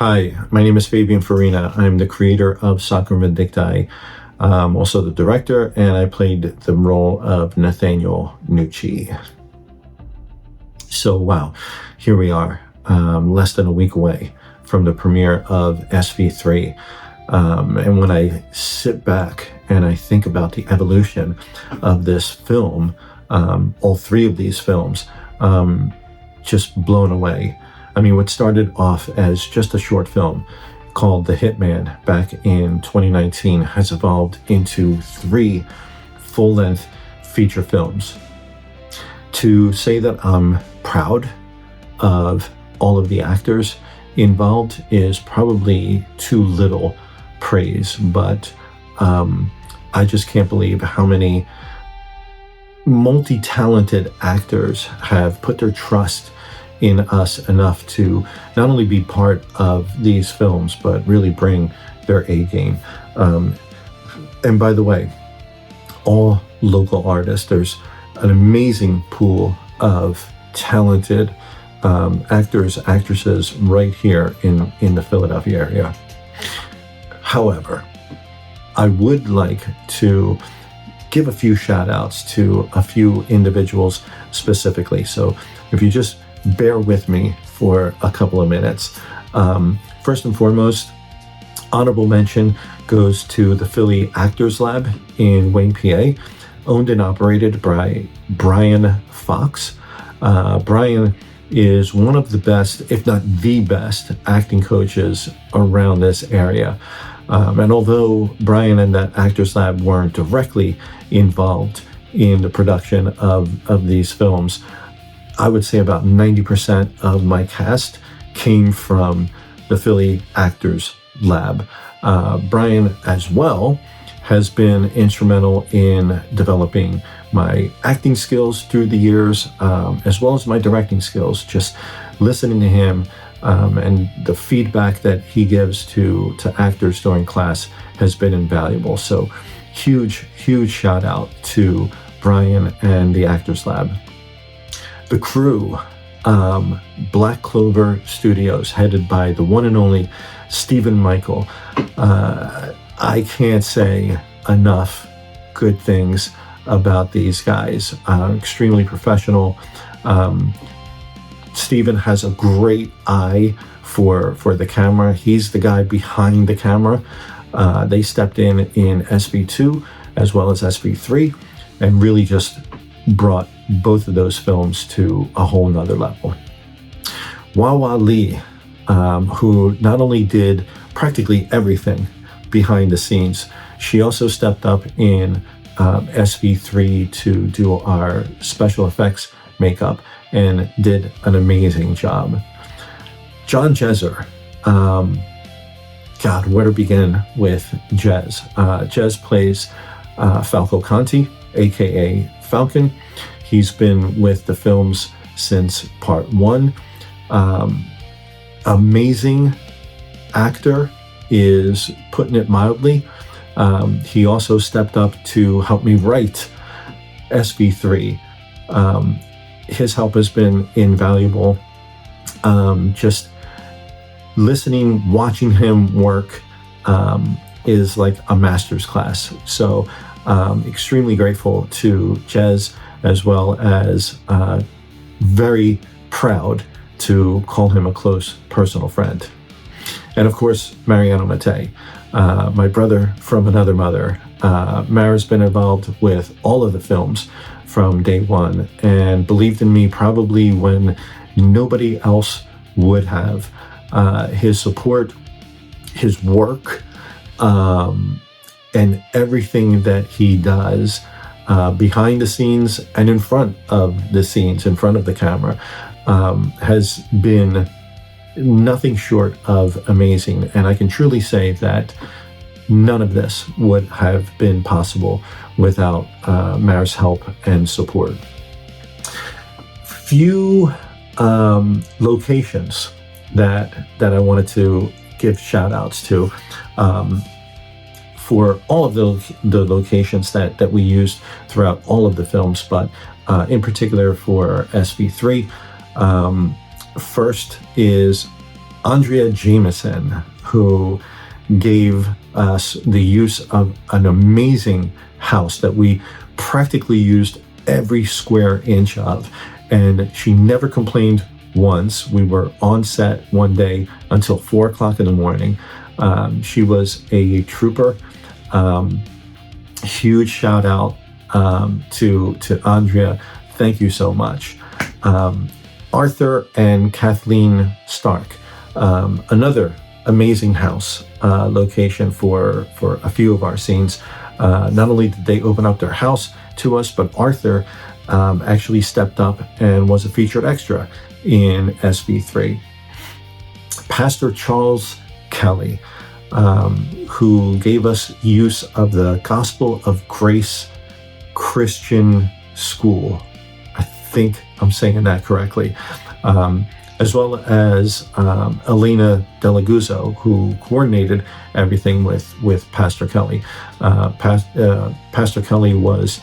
Hi, my name is Fabian Farina. I'm the creator of Sacrum Vindicti. I'm also the director, and I played the role of Nathaniel Nucci. So, wow, here we are, less than a week away from the premiere of SVIII. And when I sit back and I think about the evolution of this film, all three of these films, just blown away. I mean, what started off as just a short film called The Hitman back in 2019 has evolved into 3 full-length feature films. To say that I'm proud of all of the actors involved is probably too little praise, but I just can't believe how many multi-talented actors have put their trust in us enough to not only be part of these films, but really bring their A game. And by the way, all local artists. There's an amazing pool of talented actors, actresses right here in the Philadelphia area. However, I would like to give a few shout outs to a few individuals specifically. So if you just bear with me for a couple of minutes. First and foremost, honorable mention goes to the Philly Actors Lab in Wayne, PA, owned and operated by Brian Fox. Brian is one of the best, if not the best, acting coaches around this area. And although Brian and that Actors Lab weren't directly involved in the production of these films, I would say about 90% of my cast came from the Philly Actors Lab. Brian, as well, has been instrumental in developing my acting skills through the years, as well as my directing skills. Just listening to him and the feedback that he gives to actors during class has been invaluable. So huge shout out to Brian and the Actors Lab. The crew, Black Clover Studios, headed by the one and only Stephen Michael. I can't say enough good things about these guys. Extremely professional. Stephen has a great eye for the camera. He's the guy behind the camera. They stepped in SVIII as well as SVIII and really just brought both of those films to a whole nother level. Wawa Lee, who not only did practically everything behind the scenes, she also stepped up in SVIII to do our special effects makeup and did an amazing job. John Jezer, God, where to begin with Jez? Jez plays Falco Conti, aka Falcon. He's been with the films since part 1. Amazing actor is putting it mildly. He also stepped up to help me write SVIII. His help has been invaluable. Just listening, watching him work is like a master's class. So extremely grateful to Jez, as well as very proud to call him a close personal friend. And of course, Mariano Mattei, my brother from another mother. Mara's been involved with all of the films from day one and believed in me probably when nobody else would have. His support, his work, and everything that he does behind the scenes and in front of the scenes, in front of the camera, has been nothing short of amazing. And I can truly say that none of this would have been possible without Mara's help and support. Few locations that I wanted to give shout outs to. For all of the locations that we used throughout all of the films, but in particular for SVIII. First is Andrea Jameson, who gave us the use of an amazing house that we practically used every square inch of. And she never complained once. We were on set one day until 4 o'clock in the morning. She was a trooper. Huge shout out to Andrea. Thank you so much. Arthur and Kathleen Stark, another amazing house location for a few of our scenes. Not only did they open up their house to us, but Arthur actually stepped up and was a featured extra in SVIII. Pastor Charles Kelly, who gave us use of the Gospel of Grace Christian School. I think I'm saying that correctly. As well as Elena Delaguzzo, who coordinated everything with Pastor Kelly. Pastor Kelly was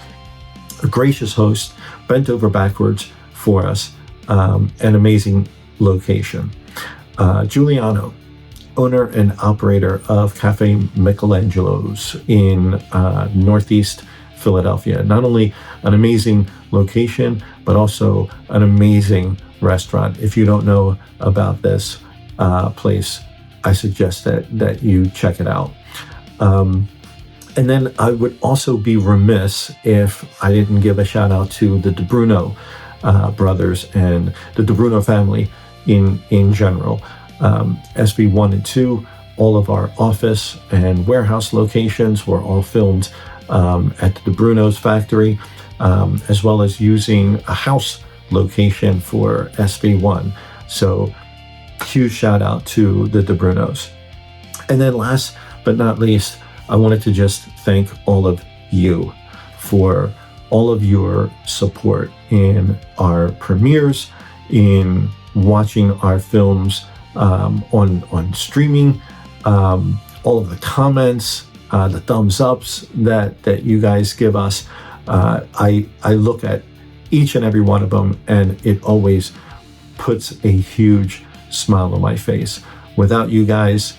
a gracious host, bent over backwards for us, an amazing location. Giuliano, owner and operator of Cafe Michelangelo's in Northeast Philadelphia. Not only an amazing location, but also an amazing restaurant. If you don't know about this place, I suggest that you check it out. And then I would also be remiss if I didn't give a shout out to the DeBruno brothers and the DeBruno family in general. SB1 and 2, all of our office and warehouse locations were all filmed at the DeBruno's factory, as well as using a house location for SV1. So huge shout out to the DeBrunos. And then last but not least, I wanted to just thank all of you for all of your support in our premieres, in watching our films on streaming, all of the comments, the thumbs ups that you guys give us. I look at each and every one of them, and it always puts a huge smile on my face. Without you guys,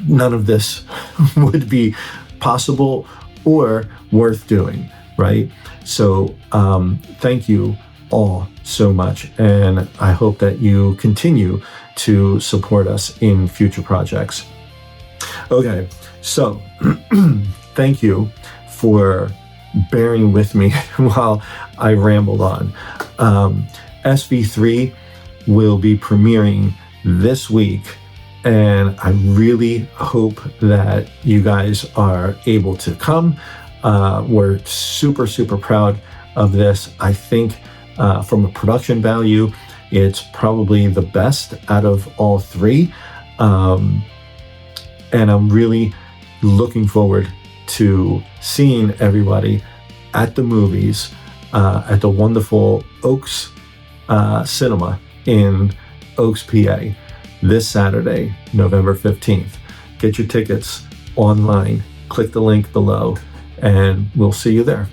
none of this would be possible or worth doing, right? So thank you all so much, and I hope that you continue to support us in future projects. Okay, so thank you for bearing with me while I rambled on. SV3 will be premiering this week, and I really hope that you guys are able to come. We're super, super proud of this. I think from a production value, it's probably the best out of all three. And I'm really looking forward to seeing everybody at the movies at the wonderful Oaks Cinema in Oaks, PA, this Saturday, November 15th. Get your tickets online, click the link below, and we'll see you there.